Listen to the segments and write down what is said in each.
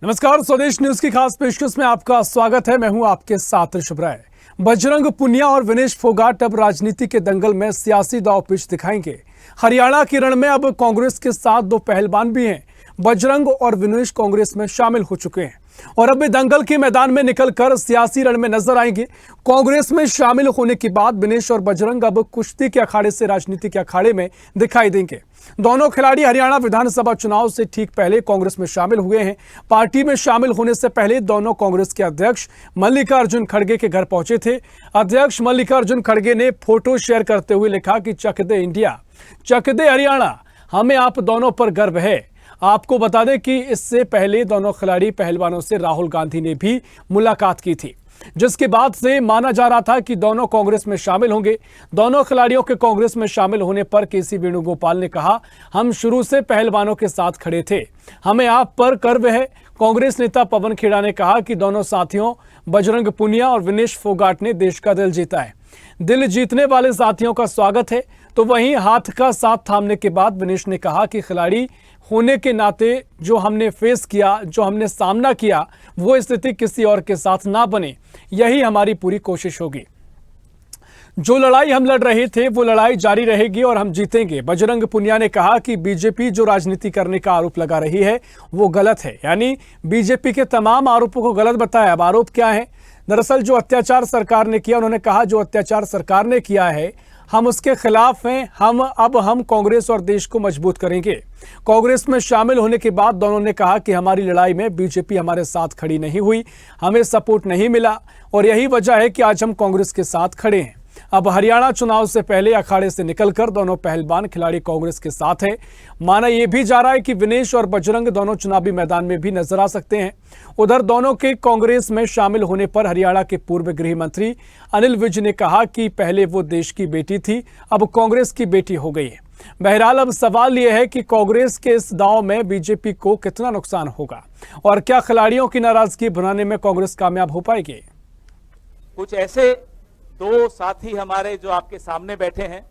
नमस्कार, स्वदेश न्यूज की खास पेशकश में आपका स्वागत है। मैं हूं आपके साथ ऋषभ राय। बजरंग पुनिया और विनेश फोगाट अब राजनीति के दंगल में सियासी दांव पेच दिखाएंगे। हरियाणा के रण में अब कांग्रेस के साथ दो पहलवान भी हैं। बजरंग और विनेश कांग्रेस में शामिल हो चुके हैं और अब दंगल के मैदान में निकलकर सियासी रण में नजर आएंगे। कांग्रेस में शामिल होने के बाद विनेश और बजरंग अब कुश्ती के अखाड़े से राजनीति के अखाड़े में दिखाई देंगे। दोनों खिलाड़ी हरियाणा विधानसभा चुनाव से ठीक पहले कांग्रेस में शामिल हुए हैं। पार्टी में शामिल होने से पहले दोनों कांग्रेस के अध्यक्ष मल्लिकार्जुन खड़गे के घर पहुंचे थे। अध्यक्ष मल्लिकार्जुन खड़गे ने फोटो शेयर करते हुए लिखा कि चक दे इंडिया, चक दे हरियाणा, हमें आप दोनों पर गर्व है। आपको बता दें कि इससे पहले दोनों खिलाड़ी पहलवानों से राहुल गांधी ने भी मुलाकात की थी, जिसके बाद से माना जा रहा था कि दोनों कांग्रेस में शामिल होंगे। दोनों खिलाड़ियों के कांग्रेस में शामिल होने पर केसी वेणुगोपाल ने कहा, हम शुरू से पहलवानों के साथ खड़े थे, हमें आप पर गर्व है। कांग्रेस नेता पवन खेड़ा ने कहा कि दोनों साथियों बजरंग पुनिया और विनेश फोगाट ने देश का दिल जीता है। दिल जीतने वाले साथियों का स्वागत है। तो वहीं हाथ का साथ थामने के बाद विनेश ने कहा कि खिलाड़ी होने के नाते जो हमने फेस किया, जो हमने सामना किया, वो स्थिति किसी और के साथ ना बने, यही हमारी पूरी कोशिश होगी। जो लड़ाई हम लड़ रहे थे वो लड़ाई जारी रहेगी और हम जीतेंगे। बजरंग पुनिया ने कहा कि बीजेपी जो राजनीति करने का आरोप लगा रही है वो गलत है, यानी बीजेपी के तमाम आरोपों को गलत बताया। अब आरोप क्या है? दरअसल जो अत्याचार सरकार ने किया, उन्होंने कहा जो अत्याचार सरकार ने किया है हम उसके खिलाफ हैं। हम कांग्रेस और देश को मजबूत करेंगे। कांग्रेस में शामिल होने के बाद दोनों ने कहा कि हमारी लड़ाई में बीजेपी हमारे साथ खड़ी नहीं हुई, हमें सपोर्ट नहीं मिला और यही वजह है कि आज हम कांग्रेस के साथ खड़े हैं। अब हरियाणा चुनाव से पहले अखाड़े से निकलकर दोनों पहलवान खिलाड़ी कांग्रेस के साथ हैं। माना यह भी जा रहा है कि विनेश और बजरंग दोनों चुनावी मैदान में भी नजर आ सकते हैं। उधर दोनों के कांग्रेस में शामिल होने पर हरियाणा के पूर्व गृह मंत्री अनिल विज ने कहा कि पहले वो देश की बेटी थी, अब कांग्रेस की बेटी हो गई है। बहरहाल अब सवाल यह है कि कांग्रेस के इस दांव में बीजेपी को कितना नुकसान होगा और क्या खिलाड़ियों की नाराजगी भुनाने में कांग्रेस कामयाब हो पाएगी। कुछ ऐसे दो साथी हमारे जो आपके सामने बैठे हैं,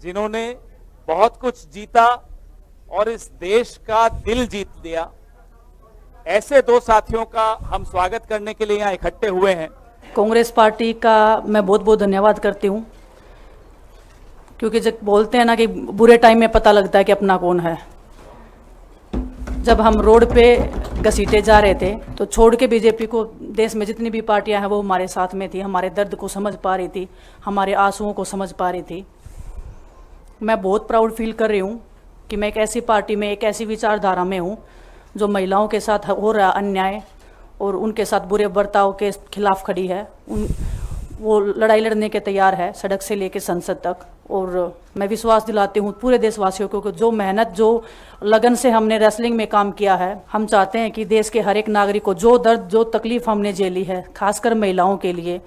जिन्होंने बहुत कुछ जीता और इस देश का दिल जीत लिया, ऐसे दो साथियों का हम स्वागत करने के लिए यहाँ इकट्ठे हुए हैं। कांग्रेस पार्टी का मैं बहुत बहुत धन्यवाद करती हूँ, क्योंकि जब बोलते हैं ना कि बुरे टाइम में पता लगता है कि अपना कौन है। जब हम रोड पे घसीटे जा रहे थे तो छोड़ के बीजेपी को, देश में जितनी भी पार्टियां हैं वो हमारे साथ में थी, हमारे दर्द को समझ पा रही थी, हमारे आंसुओं को समझ पा रही थी। मैं बहुत प्राउड फील कर रही हूँ कि मैं एक ऐसी पार्टी में, एक ऐसी विचारधारा में हूँ जो महिलाओं के साथ हो रहा अन्याय और उनके साथ बुरे बर्ताव के खिलाफ खड़ी है। वो लड़ाई लड़ने के तैयार है, सड़क से लेकर संसद तक। और मैं विश्वास दिलाती हूँ पूरे देशवासियों को, जो मेहनत, जो लगन से हमने रेसलिंग में काम किया है, हम चाहते हैं कि देश के हर एक नागरिक को जो दर्द, जो तकलीफ हमने झेली है, खासकर महिलाओं के लिए,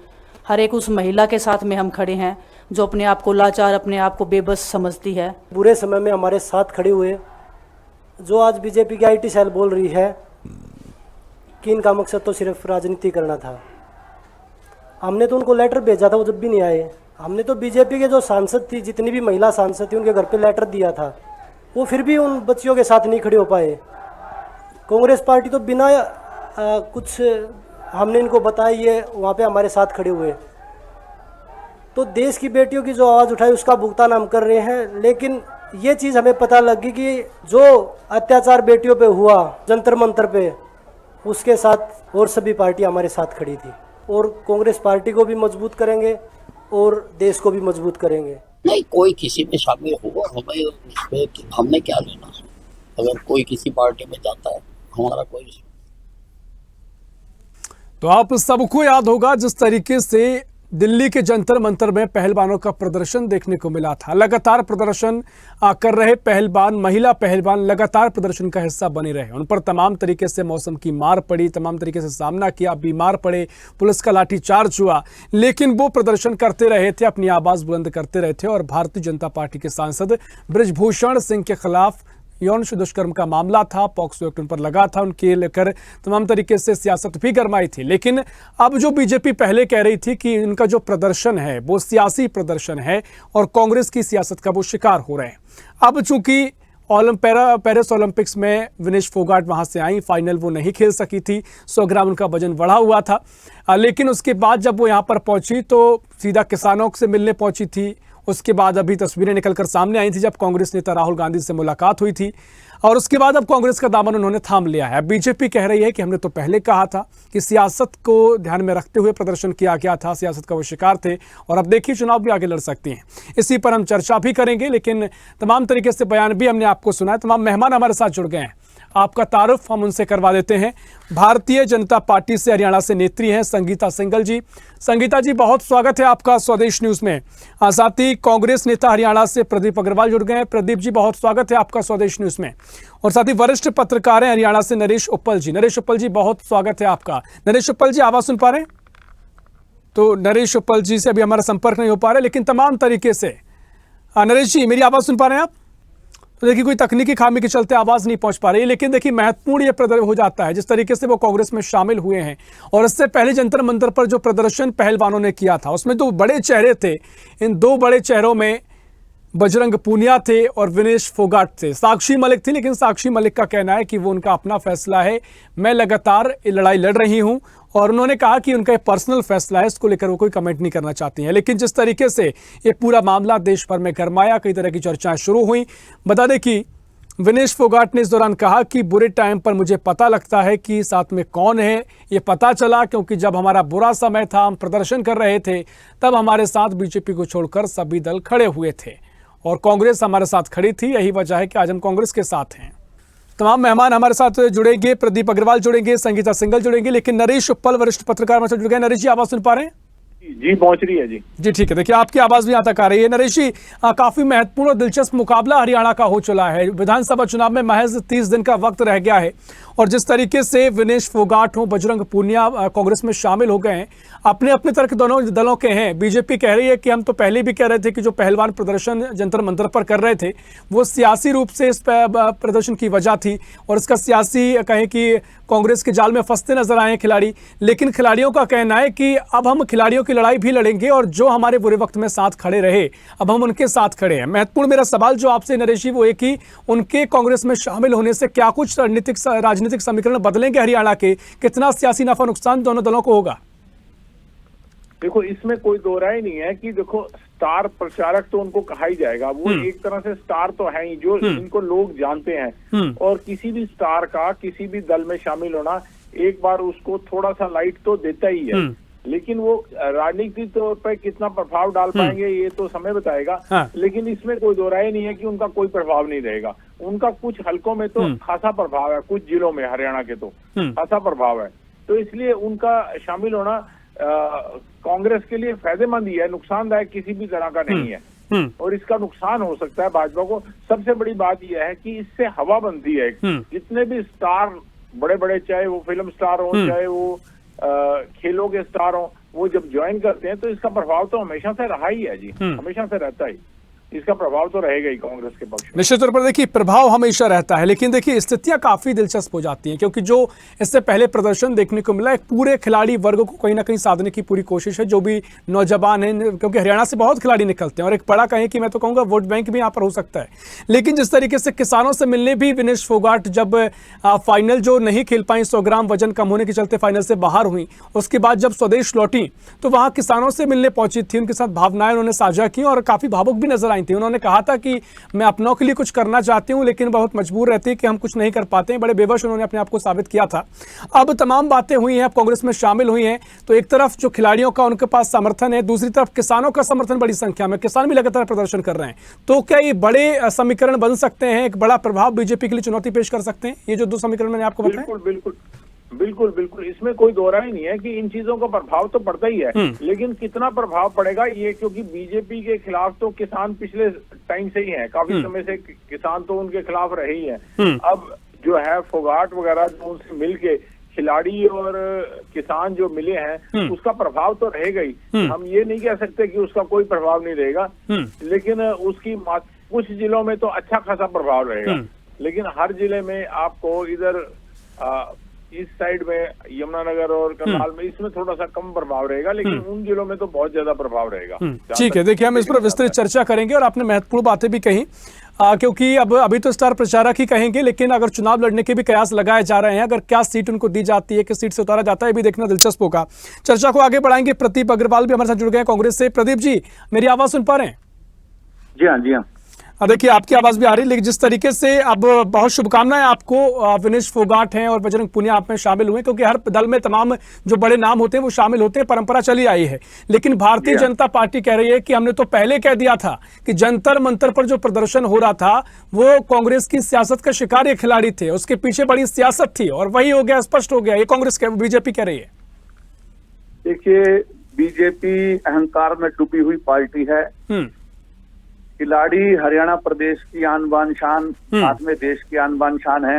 हर एक उस महिला के साथ में हम खड़े हैं जो अपने आप को लाचार, अपने आप को बेबस समझती है। बुरे समय में हमारे साथ खड़े हुए, जो आज बीजेपी की आईटी सेल बोल रही है कि इनका मकसद तो सिर्फ राजनीति करना था। हमने तो उनको लेटर भेजा था, वो जब भी नहीं आए। हमने तो बीजेपी के जो सांसद थी, जितनी भी महिला सांसद थी, उनके घर पे लेटर दिया था, वो फिर भी उन बच्चियों के साथ नहीं खड़े हो पाए। कांग्रेस पार्टी तो बिना कुछ हमने इनको बताया ये वहाँ पे हमारे साथ खड़े हुए। तो देश की बेटियों की जो आवाज़ उठाई उसका भुगतान हम कर रहे हैं। लेकिन ये चीज़ हमें पता लगी कि जो अत्याचार बेटियों पे हुआ जंतर मंतर पे, उसके साथ और सभी पार्टी हमारे साथ खड़ी थी। और कांग्रेस पार्टी को भी मजबूत करेंगे और देश को भी मजबूत करेंगे। नहीं, कोई किसी में शामिल होगा, हमें उसमें हमने क्या लेना है। अगर कोई किसी पार्टी में जाता है, हमारा कोई। तो आप सबको याद होगा जिस तरीके से दिल्ली के जंतर मंतर में पहलवानों का प्रदर्शन देखने को मिला था। लगातार प्रदर्शन कर रहे पहलवान, महिला पहलवान लगातार प्रदर्शन का हिस्सा बने रहे। उन पर तमाम तरीके से मौसम की मार पड़ी, तमाम तरीके से सामना किया, बीमार पड़े, पुलिस का लाठीचार्ज हुआ, लेकिन वो प्रदर्शन करते रहे थे, अपनी आवाज बुलंद करते रहे थे। और भारतीय जनता पार्टी के सांसद बृजभूषण सिंह के खिलाफ यौन दुष्कर्म का मामला था, पॉक्सो एक्ट उन पर लगा था, उनके लेकर तमाम तरीके से सियासत भी गरमाई थी। लेकिन अब जो बीजेपी पहले कह रही थी कि इनका जो प्रदर्शन है वो सियासी प्रदर्शन है और कांग्रेस की सियासत का वो शिकार हो रहे हैं। अब चूंकि पेरिस ओलंपिक्स में विनेश फोगाट वहां से आई, फाइनल वो नहीं खेल सकी थी, 100 ग्राम उनका वजन बढ़ा हुआ था। लेकिन उसके बाद जब वो यहाँ पर पहुंची तो सीधा किसानों से मिलने पहुंची थी। उसके बाद अभी तस्वीरें निकलकर सामने आई थी जब कांग्रेस नेता राहुल गांधी से मुलाकात हुई थी, और उसके बाद अब कांग्रेस का दामन उन्होंने थाम लिया है। बीजेपी कह रही है कि हमने तो पहले कहा था कि सियासत को ध्यान में रखते हुए प्रदर्शन किया गया था, सियासत का वो शिकार थे, और अब देखिए चुनाव भी आगे लड़ सकती हैं। इसी पर हम चर्चा भी करेंगे, लेकिन तमाम तरीके से बयान भी हमने आपको सुना है। तमाम मेहमान हमारे साथ जुड़ गए हैं, आपका तारुफ हम उनसे करवा देते हैं। भारतीय जनता पार्टी से हरियाणा से नेत्री हैं संगीता सिंघल जी। संगीता जी, बहुत स्वागत है आपका स्वदेश न्यूज में। साथ ही कांग्रेस नेता हरियाणा से प्रदीप अग्रवाल जुड़ गए हैं। प्रदीप जी, बहुत स्वागत है आपका स्वदेश न्यूज में। और साथ ही वरिष्ठ पत्रकार हैं हरियाणा से नरेश उप्पल जी। नरेश उप्पल जी, बहुत स्वागत है आपका। नरेश उप्पल जी, आवाज सुन पा रहे हैं? तो नरेश उप्पल जी से अभी हमारा संपर्क नहीं हो पा रहा, लेकिन तमाम तरीके से नरेश जी, मेरी आवाज सुन पा रहे हैं आप? तो देखिए, कोई तकनीकी खामी के चलते आवाज नहीं पहुंच पा रही, लेकिन देखिए महत्वपूर्ण ये प्रदर्शन हो जाता है जिस तरीके से वो कांग्रेस में शामिल हुए हैं। और इससे पहले जंतर मंतर पर जो प्रदर्शन पहलवानों ने किया था, उसमें 2 बड़े चेहरे थे। इन 2 बड़े चेहरों में बजरंग पूनिया थे और विनेश फोगाट थे। साक्षी मलिक थी, लेकिन साक्षी मलिक का कहना है कि वो उनका अपना फैसला है, मैं लगातार ये लड़ाई लड़ रही हूं, और उन्होंने कहा कि उनका एक पर्सनल फैसला है, इसको लेकर वो कोई कमेंट नहीं करना चाहती हैं। लेकिन जिस तरीके से ये पूरा मामला देश भर में गरमाया, कई तरह की चर्चाएं शुरू हुई। बता दें कि विनेश फोगाट ने इस दौरान कहा कि बुरे टाइम पर मुझे पता लगता है कि साथ में कौन है। ये पता चला क्योंकि जब हमारा बुरा समय था, हम प्रदर्शन कर रहे थे, तब हमारे साथ बीजेपी को छोड़कर सभी दल खड़े हुए थे और कांग्रेस हमारे साथ खड़ी थी। यही वजह है कि आज हम कांग्रेस के साथ हैं। तमाम मेहमान हमारे साथ जुड़ेंगे, प्रदीप अग्रवाल जुड़ेंगे, संगीता सिंघल जुड़ेंगे, लेकिन नरेश उप्पल वरिष्ठ पत्रकार हमारे साथ जुड़ गए। नरेश जी, आवाज सुन पा रहे हैं? जी, पहुंच रही है जी। जी ठीक है, देखिए आपकी आवाज भी यहाँ तक आ रही है। नरेश जी, काफी महत्वपूर्ण और दिलचस्प मुकाबला हरियाणा का हो चला है। विधानसभा चुनाव में महज 30 दिन का वक्त रह गया है, और जिस तरीके से विनेश फोगाट हो, बजरंग पूनिया कांग्रेस में शामिल हो गए हैं, अपने अपने तर्क दोनों दलों के हैं। बीजेपी कह रही है कि हम तो पहले भी कह रहे थे कि जो पहलवान प्रदर्शन जंतर मंतर पर कर रहे थे, वो सियासी रूप से इस प्रदर्शन की वजह थी, और इसका सियासी कहें कि कांग्रेस के जाल में फंसते नजर आए हैं खिलाड़ी। लेकिन खिलाड़ियों का कहना है कि अब हम खिलाड़ियों की लड़ाई भी लड़ेंगे, और जो हमारे बुरे वक्त में साथ खड़े रहे, अब हम उनके साथ खड़े हैं। महत्वपूर्ण मेरा सवाल जो आपसे नरेश जी वो है कि उनके कांग्रेस में शामिल होने से क्या कुछ राजनीतिक समीकरण बदलेंगे हरियाणा के? कितना सियासी नफा नुकसान दोनों दलों को होगा? देखो, इसमें कोई दो राय नहीं है कि देखो, स्टार प्रचारक तो उनको कहा ही जाएगा। वो एक तरह से स्टार तो है ही, जो इनको लोग जानते हैं। और किसी भी स्टार का किसी भी दल में शामिल होना एक बार उसको थोड़ा सा लाइट तो देता ही है, लेकिन वो राजनीतिक तौर पर कितना प्रभाव डाल पाएंगे ये तो समय बताएगा। हाँ। लेकिन इसमें कोई दो राय नहीं है कि उनका कोई प्रभाव नहीं रहेगा। उनका कुछ हलकों में तो खासा प्रभाव है, कुछ जिलों में हरियाणा के तो खासा प्रभाव है। तो इसलिए उनका शामिल होना कांग्रेस के लिए फायदेमंद ही है, नुकसानदायक किसी भी तरह का नहीं है। और इसका नुकसान हो सकता है भाजपा को। सबसे बड़ी बात यह है कि इससे हवा बनती है। जितने भी स्टार बड़े बड़े, चाहे वो फिल्म स्टार हो, चाहे वो खेलों के स्टार हो, वो जब ज्वाइन करते हैं तो इसका प्रभाव तो हमेशा से रहा ही है जी, हमेशा से रहता ही। इसका प्रभाव तो रहेगा ही कांग्रेस के पक्ष में। निश्चित तौर पर देखिए प्रभाव हमेशा रहता है, लेकिन देखिए स्थितियां काफी दिलचस्प हो जाती हैं, क्योंकि जो इससे पहले प्रदर्शन देखने को मिला, एक पूरे खिलाड़ी वर्ग को कहीं ना कहीं साधने की पूरी कोशिश है, जो भी नौजवान हैं, क्योंकि हरियाणा से बहुत खिलाड़ी निकलते हैं, और एक बड़ा कहें कि मैं तो कहूँगा वोट बैंक भी यहाँ पर हो सकता है। लेकिन जिस तरीके से किसानों से मिलने भी विनेश फोगाट जब फाइनल जो नहीं खेल पाई, 100 ग्राम वजन कम होने के चलते फाइनल से बाहर हुई, उसके बाद जब स्वदेश लौटी तो वहाँ किसानों से मिलने पहुंची थी, उनके साथ भावनाएं उन्होंने साझा की और काफी भावुक भी नजर आई थी। उन्होंने कहा था कि मैं अपनों के लिए कुछ करना चाहती हूं, लेकिन बहुत मजबूर रहती है कि हम कुछ नहीं कर पाते हैं। बड़े बेबस उन्होंने अपने आप को साबित किया था। अब तमाम बातें हुई हैं, अब कांग्रेस में शामिल हुई हैं, तो एक तरफ जो खिलाड़ियों का उनके पास समर्थन है, दूसरी तरफ किसानों का समर्थन बड़ी संख्या में, किसान भी लगातार प्रदर्शन कर रहे हैं। तो क्या ये बड़े समीकरण बन सकते हैं, एक बड़ा प्रभाव बीजेपी के लिए चुनौती पेश कर सकते हैं, ये जो 2 समीकरण मैंने आपको बताया? बिल्कुल बिल्कुल बिल्कुल बिल्कुल, इसमें कोई दो राय नहीं है कि इन चीजों का प्रभाव तो पड़ता ही है, लेकिन कितना प्रभाव पड़ेगा ये, क्योंकि बीजेपी के खिलाफ तो किसान पिछले टाइम से ही है, काफी समय से किसान तो उनके खिलाफ रहे ही है। अब जो है फोगाट वगैरह जो उनसे मिलके खिलाड़ी और किसान जो मिले हैं, उसका प्रभाव तो रहेगा ही। हम ये नहीं कह सकते कि उसका कोई प्रभाव नहीं रहेगा, लेकिन उसकी कुछ जिलों में तो अच्छा खासा प्रभाव रहेगा, लेकिन हर जिले में आपको इधर इस साइड में यमुनानगर और करनाल में इसमें थोड़ा सा कम प्रभाव रहेगा, लेकिन उन जिलों में तो बहुत ज्यादा प्रभाव रहेगा। ठीक है, देखिए हम इस पर विस्तृत चर्चा करेंगे और आपने महत्वपूर्ण बातें भी कही, क्योंकि अभी तो स्टार प्रचारक ही कहेंगे, लेकिन अगर चुनाव लड़ने के भी कयास लगाए जा रहे हैं, अगर क्या सीट उनको दी जाती है, किस सीट से उतारा जाता है, भी देखना दिलचस्प होगा। चर्चा को आगे बढ़ाएंगे। प्रदीप अग्रवाल भी हमारे साथ जुड़ गए हैं कांग्रेस से। प्रदीप जी, मेरी आवाज सुन पा रहे हैं? जी हाँ, जी हाँ। देखिए आपकी आवाज भी आ रही है, लेकिन जिस तरीके से अब बहुत शुभकामनाएं आपको, विनेश फोगाट हैं और बजरंग पुनिया आप में शामिल हुए, क्योंकि हर दल में तमाम जो बड़े नाम होते हैं वो शामिल होते हैं, परंपरा चली आई है। लेकिन भारतीय जनता पार्टी कह रही है कि हमने तो पहले कह दिया था कि जंतर मंतर पर जो प्रदर्शन हो रहा था वो कांग्रेस की सियासत का शिकार ये खिलाड़ी थे, उसके पीछे बड़ी सियासत थी, और वही हो गया, स्पष्ट हो गया। ये कांग्रेस बीजेपी कह रही है। देखिए, बीजेपी अहंकार में डूबी हुई पार्टी है। खिलाड़ी हरियाणा प्रदेश की आन बान शान, साथ में देश की आन बान शान है।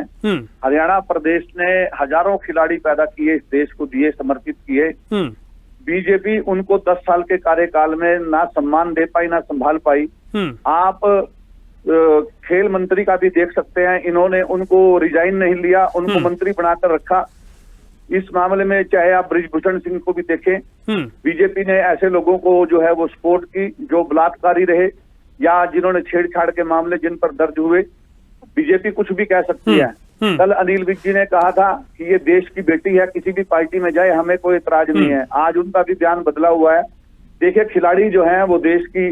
हरियाणा प्रदेश ने हजारों खिलाड़ी पैदा किए, इस देश को दिए, समर्पित किए। बीजेपी उनको 10 साल के कार्यकाल में ना सम्मान दे पाई, ना संभाल पाई। आप खेल मंत्री का भी देख सकते हैं, इन्होंने उनको रिजाइन नहीं लिया, उनको मंत्री बनाकर रखा। इस मामले में चाहे आप बृजभूषण सिंह को भी देखें, बीजेपी ने ऐसे लोगों को जो है वो सपोर्ट की जो बलात्कारी रहे या जिन्होंने छेड़छाड़ के मामले जिन पर दर्ज हुए। बीजेपी कुछ भी कह सकती है। कल अनिल विज जी ने कहा था कि ये देश की बेटी है, किसी भी पार्टी में जाए हमें कोई इतराज नहीं है। आज उनका भी बयान बदला हुआ है। देखिए, खिलाड़ी जो हैं वो देश की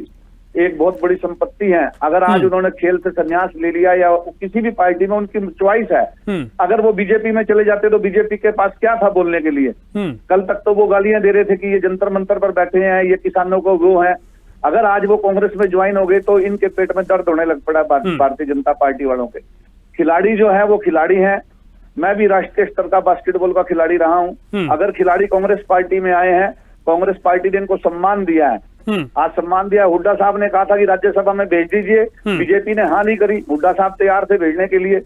एक बहुत बड़ी संपत्ति है। अगर आज उन्होंने खेल से संन्यास ले लिया या किसी भी पार्टी में, उनकी चॉइस है। अगर वो बीजेपी में चले जाते तो बीजेपी के पास क्या था बोलने के लिए? कल तक तो वो गालियां दे रहे थे कि ये जंतर मंतर पर बैठे हैं, ये किसानों को वो है। अगर आज वो कांग्रेस में ज्वाइन हो गए तो इनके पेट में दर्द होने लग पड़ा भारतीय जनता पार्टी वालों के। खिलाड़ी जो है वो खिलाड़ी हैं। मैं भी राष्ट्रीय स्तर का बास्केटबॉल का खिलाड़ी रहा हूं। अगर खिलाड़ी कांग्रेस पार्टी में आए हैं, कांग्रेस पार्टी ने इनको सम्मान दिया है। आज सम्मान दिया। हुड्डा साहब ने कहा था कि राज्यसभा में भेज दीजिए, बीजेपी ने हाँ नहीं करी। हुड्डा साहब तैयार थे भेजने के लिए।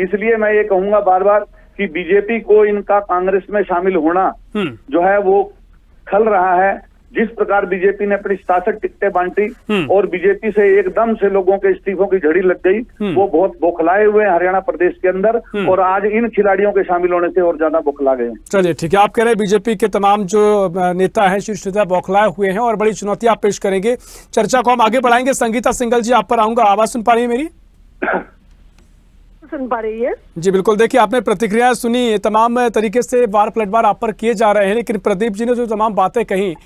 इसलिए मैं ये कहूंगा बार बार कि बीजेपी को इनका कांग्रेस में शामिल होना जो है वो खल रहा है। जिस प्रकार बीजेपी ने अपनी 67 टिकटें बांटी और बीजेपी से एकदम से लोगों के इस्तीफों की झड़ी लग गई, वो बहुत बौखलाए हुए हैं हरियाणा प्रदेश के अंदर, और आज इन खिलाड़ियों के शामिल होने से और ज्यादा बौखला गए हैं। चलिए ठीक है, आप कह रहे हैं बीजेपी के तमाम जो नेता हैं, शीर्ष नेता बौखलाए हुए हैं और बड़ी चुनौतियां पेश करेंगे। चर्चा को हम आगे बढ़ाएंगे। संगीता सिंघल जी, आप पर आऊंगा। आवाज सुन पा रही है मेरी? सुन पा रही है जी बिल्कुल। देखिए, आपने प्रतिक्रिया सुनी, तमाम तरीके से वार पलटवार आप पर किए जा रहे हैं, लेकिन प्रदीप जी ने जो तमाम बातें कही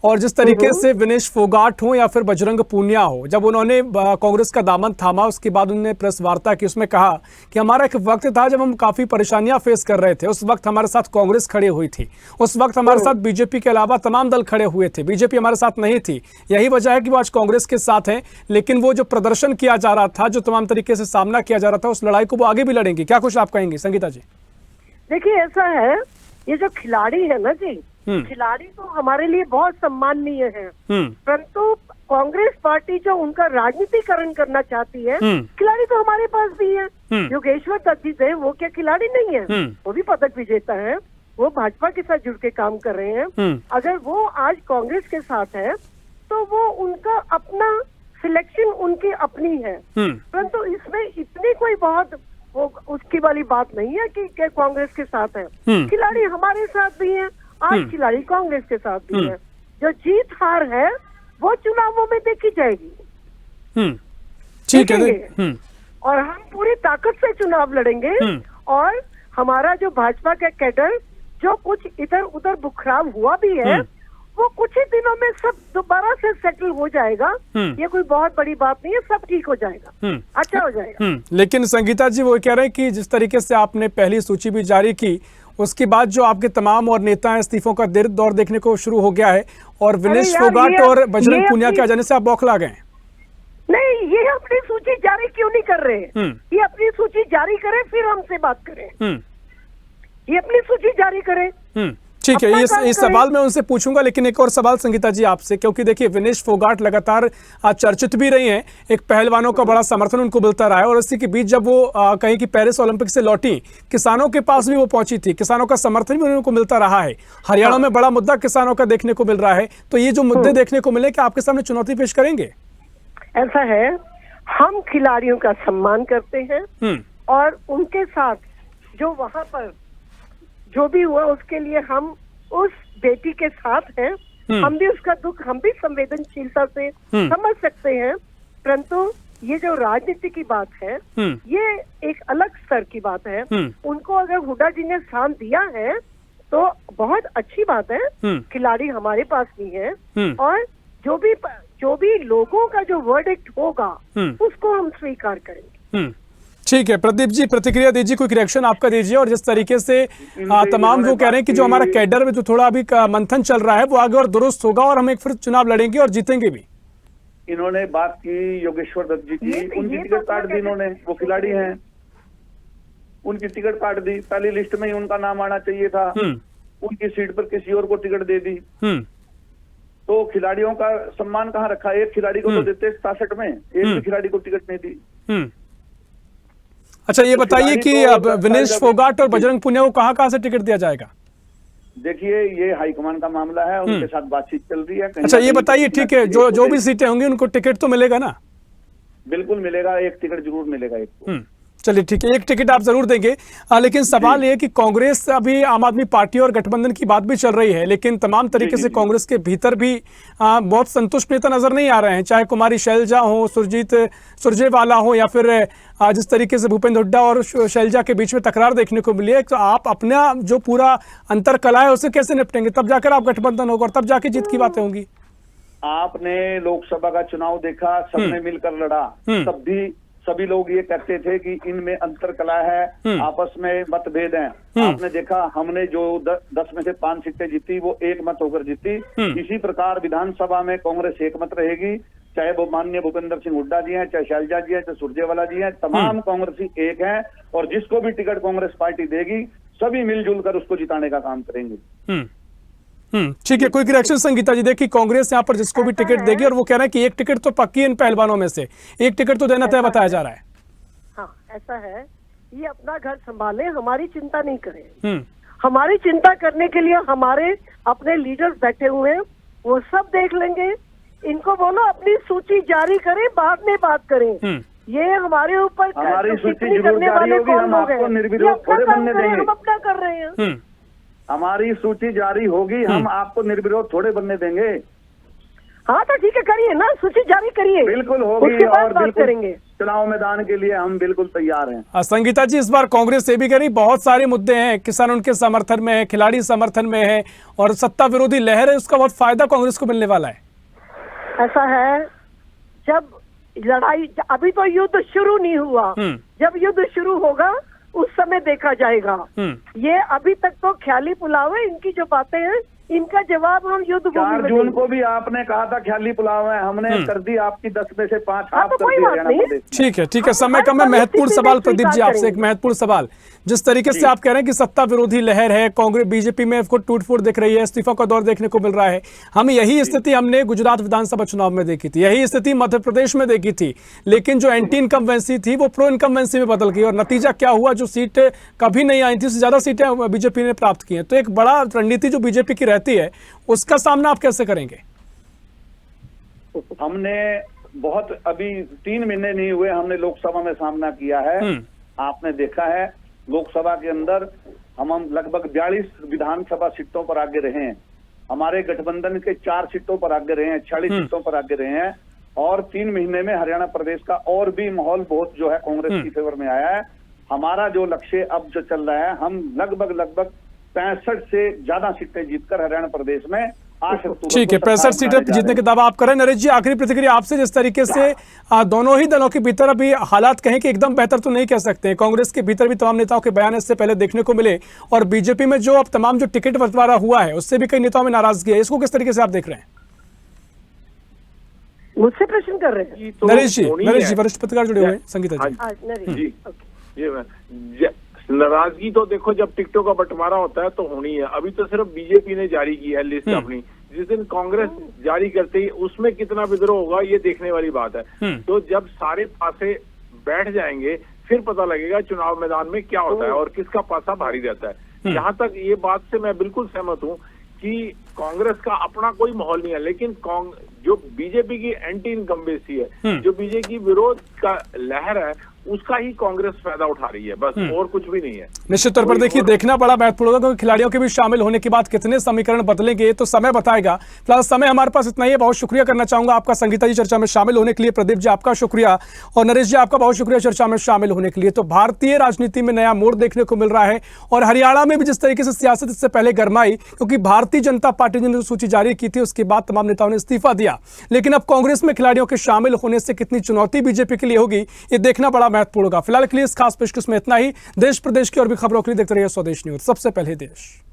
और जिस तरीके से विनेश फोगाट हो या फिर बजरंग पुनिया हो, जब उन्होंने कांग्रेस का दामन थामा, उसके बाद उन्होंने प्रेस वार्ता की, उसमें कहा कि हमारा एक वक्त था जब हम काफी परेशानियां फेस कर रहे थे, उस वक्त हमारे साथ कांग्रेस खड़ी हुई थी, उस वक्त हमारे साथ बीजेपी के अलावा तमाम दल खड़े हुए थे, बीजेपी हमारे साथ नहीं थी। यही वजह है कि वो आज कांग्रेस के साथ है। लेकिन वो जो प्रदर्शन किया जा रहा था, जो तमाम तरीके से सामना किया जा रहा था, उस लड़ाई को वो आगे भी लड़ेंगे। क्या कुछ आप कहेंगे संगीता जी? देखिए, ऐसा है, ये जो खिलाड़ी है ना जी, खिलाड़ी तो हमारे लिए बहुत सम्माननीय है, परंतु कांग्रेस पार्टी जो उनका राजनीतिकरण करना चाहती है, खिलाड़ी तो हमारे पास भी है। योगेश्वर दत्त जी थे, वो क्या खिलाड़ी नहीं है? वो भी पदक विजेता है, वो भाजपा के साथ जुड़ के काम कर रहे हैं। अगर वो आज कांग्रेस के साथ है तो वो उनका अपना सिलेक्शन उनकी अपनी है, परंतु इसमें इतनी कोई बहुत वो उसकी वाली बात नहीं है कि कांग्रेस के साथ है। खिलाड़ी हमारे साथ भी है, आज खिलाड़ी कांग्रेस के साथ भी है। जो जीत हार है वो चुनावों में देखी जाएगी। ठीक है। और हम पूरी ताकत से चुनाव लड़ेंगे, और हमारा जो भाजपा का कैडर जो कुछ इधर उधर बुखराव हुआ भी है, वो कुछ ही दिनों में सब दोबारा से सेटल हो जाएगा। ये कोई बहुत बड़ी बात नहीं है, सब ठीक हो जाएगा, अच्छा हो जाएगा। लेकिन संगीता जी, वो कह रहे हैं कि जिस तरीके से आपने पहली सूची भी जारी की, उसके बाद जो आपके तमाम और नेता हैं, इस्तीफों का दौर देखने को शुरू हो गया है, और विनेश फोगाट और बजरंग पुनिया के आ जाने से आप बौखला गए। नहीं, ये अपनी सूची जारी क्यों नहीं कर रहे? ये अपनी सूची जारी करें फिर हमसे बात करें। ये अपनी सूची जारी करें। ठीक है, इस सवाल मैं उनसे पूछूंगा, लेकिन एक और सवाल संगीता जी आपसे, क्योंकि देखिए विनेश फोगाट लगातार चर्चित भी रही हैं, एक पहलवानों का बड़ा समर्थन उनको मिलता रहा है, और इसी के बीच जब वो कहीं की पेरिस ओलंपिक से लौटी, किसानों के पास भी वो पहुंची थी, किसानों का समर्थन भी उनको मिलता रहा है। हरियाणा में बड़ा मुद्दा किसानों का देखने को मिल रहा है, तो ये जो मुद्दे देखने को मिले, क्या आपके सामने चुनौती पेश करेंगे? ऐसा है, हम खिलाड़ियों का सम्मान करते हैं, और उनके साथ जो वहां पर जो भी हुआ उसके लिए हम उस बेटी के साथ हैं। हम भी उसका दुख हम भी संवेदनशीलता से समझ सकते हैं, परंतु ये जो राजनीति की बात है ये एक अलग स्तर की बात है। उनको अगर हुड्डा जी ने स्थान दिया है तो बहुत अच्छी बात है। खिलाड़ी हमारे पास भी है और जो भी लोगों का जो वर्डिक्ट होगा उसको हम स्वीकार करेंगे। ठीक है प्रदीप जी, प्रतिक्रिया दीजिए, कोई रिएक्शन आपका दीजिए। और जिस तरीके से तमाम वो कह रहे हैं कि जो हमारा कैडर में जो थोड़ा अभी मंथन चल रहा है वो आगे और दुरुस्त होगा और हम एक फिर चुनाव लड़ेंगे और जीतेंगे भी। इन्होंने बात की योगेश्वर दत्त जी की, उनकी टिकट काट दी इन्होंने, वो खिलाड़ी हैं, उनकी टिकट काट दी। पहली लिस्ट में ही उनका नाम आना चाहिए था, उनकी सीट पर किसी और को टिकट दे दी। तो खिलाड़ियों का सम्मान कहाँ रखा? एक खिलाड़ी को तो देते 67 में, एक भी खिलाड़ी को टिकट नहीं दी। अच्छा ये बताइए कि अब विनेश फोगाट और बजरंग पुनिया को कहाँ से टिकट दिया जाएगा? देखिए ये हाईकमान का मामला है, उनके साथ बातचीत चल रही है। अच्छा ये बताइए, ठीक है, जो भी सीटें होंगी उनको टिकट तो मिलेगा ना? बिल्कुल मिलेगा, एक टिकट जरूर मिलेगा एक को। चलिए ठीक है, एक टिकट आप जरूर देंगे। लेकिन सवाल ये कि कांग्रेस, अभी आम आदमी पार्टी और गठबंधन की बात भी चल रही है, लेकिन तमाम तरीके से कांग्रेस के भीतर भी बहुत संतुष्ट नेता नजर नहीं आ रहे हैं, चाहे कुमारी शैलजा हो, सुरजेवाला हो, या फिर जिस तरीके से भूपेंद्र हुड्डा और शैलजा के बीच में तकरार देखने को मिली है। तो आप अपना जो पूरा अंतर कला है उसे कैसे निपटेंगे? तब जाकर आप गठबंधन होगा और तब जाके जीत की बातें होंगी। आपने लोकसभा का चुनाव देखा, सबने मिलकर लड़ा, तब भी सभी लोग ये कहते थे कि इनमें अंतर कला है, आपस में मतभेद हैं। आपने देखा हमने जो 10 में से 5 सीटें जीती वो एक मत होकर जीती। इसी प्रकार विधानसभा में कांग्रेस एक मत रहेगी, चाहे वो माननीय भूपेंद्र सिंह हुड्डा जी हैं, चाहे शैलजा जी हैं, चाहे सुरजेवाला जी हैं, तमाम कांग्रेसी एक हैं और जिसको भी टिकट कांग्रेस पार्टी देगी सभी मिलजुल कर उसको जिताने का काम करेंगे। ठीक है, कोई रिएक्शन संगीता जी? देखिए कांग्रेस यहाँ पर जिसको भी टिकट देगी और वो कह रहे हैं कि एक टिकट तो पक्की है इन पहलवानों में से, एक टिकट तो देना तय बताया जा रहा है। हाँ ऐसा है, ये अपना घर संभाले, हमारी चिंता नहीं करें। हमारी चिंता करने के लिए हमारे अपने लीडर्स बैठे हुए हैं, वो सब देख लेंगे। इनको बोलो अपनी सूची जारी करें, बाद में बात करें। ये हमारे ऊपर हमारी सूची जरूर जारी होगी, हम आपको निर्विरोध थोड़े बनने देंगे। हम अपना कर रहे हैं। हमारी सूची जारी होगी, हम आपको निर्विरोध थोड़े बनने देंगे। हाँ तो ठीक है, करिए ना, सूची जारी करिए। बिल्कुल होगी उसके बाद और बात बिल्कुल करेंगे। चुनाव मैदान के लिए हम बिल्कुल तैयार हैं। संगीता जी, इस बार कांग्रेस ये भी कह रही बहुत सारे मुद्दे हैं, किसान उनके समर्थन में है, खिलाड़ी समर्थन में है और सत्ता विरोधी लहर है, उसका बहुत फायदा कांग्रेस को मिलने वाला है। ऐसा है, जब लड़ाई, अभी तो युद्ध शुरू नहीं हुआ, जब युद्ध शुरू होगा उस समय देखा जाएगा। ये अभी तक तो ख्याली पुलाव है, इनकी जो बातें हैं इनका जवाब हम युद्ध भूमि 4 जून को भी आपने कहा था ख्याली पुलाव है, हमने कर दी आपकी 10 में से 5 आप कर दी हरियाणा प्रदेश। ठीक है, ठीक है, समय कम है। महत्वपूर्ण सवाल प्रदीप जी आपसे, एक महत्वपूर्ण सवाल, जिस तरीके से आप कह रहे हैं कि सत्ता विरोधी लहर है, कांग्रेस बीजेपी में टूट फूट दिख रही है, इस्तीफा का दौर देखने को मिल रहा है। हम यही स्थिति हमने गुजरात विधानसभा चुनाव में देखी थी, यही स्थिति मध्य प्रदेश में देखी थी, लेकिन जो एंटी इनकम्बेंसी थी वो प्रो इनकम्बेंसी में बदल गई और नतीजा क्या हुआ? जो सीटें कभी नहीं आई थी उससे ज्यादा सीटें बीजेपी ने प्राप्त की हैं। तो एक बड़ा रणनीति जो बीजेपी की रहती है उसका सामना आप कैसे करेंगे? हमने बहुत, अभी 3 महीने नहीं हुए हमने लोकसभा में सामना किया है। आपने देखा है लोकसभा के अंदर हम लगभग 42 विधानसभा सीटों पर आगे रहे हैं, हमारे गठबंधन के 4 सीटों पर आगे रहे हैं, 46 सीटों पर आगे रहे हैं और 3 महीने में हरियाणा प्रदेश का और भी माहौल बहुत जो है कांग्रेस की फेवर में आया है। हमारा जो लक्ष्य अब जो चल रहा है, हम लगभग 65 से ज्यादा सीटें जीतकर हरियाणा प्रदेश में 8 अक्टूबर। ठीक है, 65 सीटें जीतने के दावा आप करें। नरेश जी, आखिरी प्रतिक्रिया आपसे, जिस तरीके से दोनों ही दलों के भीतर अभी हालात कहें कि एकदम बेहतर तो नहीं कह सकते, कांग्रेस के भीतर भी तमाम नेताओं के बयान इससे पहले देखने को मिले और बीजेपी में जो अब तमाम जो टिकट बंटवारा हुआ है उससे भी कई नेताओं में नाराजगी है, इसको किस तरीके से आप देख रहे हैं? मुझसे प्रश्न कर रहे हैं नरेश जी वरिष्ठ पत्रकार जुड़े हुए हैं। संगीता जी, नाराजगी तो देखो जब टिकटों का बंटवारा होता है तो होनी है। अभी तो सिर्फ बीजेपी ने जारी की है लिस्ट अपनी, जिस दिन कांग्रेस जारी करते ही उसमें कितना विद्रोह होगा ये देखने वाली बात है। तो जब सारे पासे बैठ जाएंगे फिर पता लगेगा चुनाव मैदान में क्या होता है और किसका पासा भारी रहता है। जहां तक ये बात से मैं बिल्कुल सहमत हूँ कि कांग्रेस का अपना कोई माहौल नहीं है, लेकिन जो बीजेपी की एंटी इनकम्बेंसी है, जो बीजेपी की विरोध का लहर है, उसका ही कांग्रेस फायदा उठा रही है, बस और कुछ भी नहीं है। निश्चित तौर पर देखिए देखना बड़ा महत्वपूर्ण होगा, क्योंकि खिलाड़ियों के भी शामिल होने के बाद कितने समीकरण बदलेंगे तो समय बताएगा। फिलहाल समय हमारे पास इतना ही है। बहुत शुक्रिया करना चाहूंगा आपका संगीता जी चर्चा में शामिल होने के लिए। प्रदीप जी आपका शुक्रिया, और नरेश जी आपका बहुत शुक्रिया चर्चा में शामिल होने के लिए। तो भारतीय राजनीति में नया मोड़ देखने को मिल रहा है, और हरियाणा में भी जिस तरीके से सियासत इससे पहले गरमाई, क्योंकि भारतीय जनता पार्टी ने जो सूची जारी की थी उसके बाद तमाम नेताओं ने इस्तीफा दिया, लेकिन अब कांग्रेस में खिलाड़ियों के शामिल होने से कितनी चुनौती बीजेपी के लिए होगी ये देखना बड़ा महत्वपूर्ण होगा। फिलहाल के लिए इस खास पेशकश में इतना ही। देश प्रदेश की और भी खबरों के लिए देखते रहिए स्वदेश न्यूज, सबसे पहले देश।